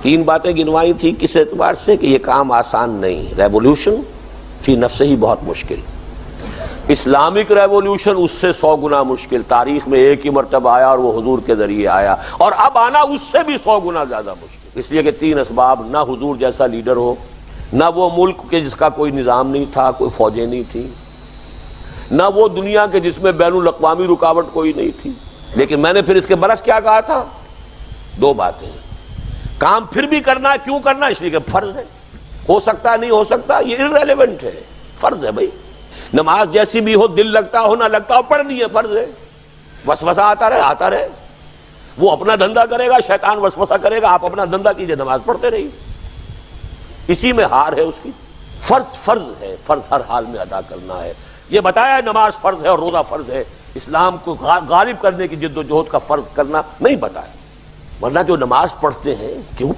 تین باتیں گنوائی تھی کس اعتبار سے کہ یہ کام آسان نہیں، ریولوشن فی نفسہ ہی بہت مشکل، اسلامک ریولوشن اس سے 100 گنا مشکل، تاریخ میں ایک ہی مرتبہ آیا اور وہ حضور کے ذریعے آیا، اور اب آنا اس سے بھی 100 گنا زیادہ مشکل، اس لیے کہ تین اسباب، نہ حضور جیسا لیڈر ہو، نہ وہ ملک کے جس کا کوئی نظام نہیں تھا، کوئی فوجیں نہیں تھی، نہ وہ دنیا کے جس میں بین الاقوامی رکاوٹ کوئی نہیں تھی۔ لیکن میں نے پھر اس کے برعکس کیا کہا تھا؟ دو باتیں، کام پھر بھی کرنا ہے، کیوں کرنا؟ اس لیے کہ فرض ہے، ہو سکتا نہیں ہو سکتا یہ irrelevant ہے، فرض ہے بھائی، نماز جیسی بھی ہو، دل لگتا ہو نہ لگتا ہو، پڑھنی ہے، فرض ہے، وسوسہ آتا رہے، وہ اپنا دھندا کرے گا، شیطان وسوسہ کرے گا، آپ اپنا دھندا کیجئے، نماز پڑھتے رہیے، اسی میں ہار ہے اس کی۔ فرض ہے، فرض ہر حال میں ادا کرنا ہے، یہ بتایا ہے نماز فرض ہے اور روزہ فرض ہے، اسلام کو غالب کرنے کی جد و جہد کا فرض کرنا نہیں بتایا، ورنہ جو نماز پڑھتے ہیں کیوں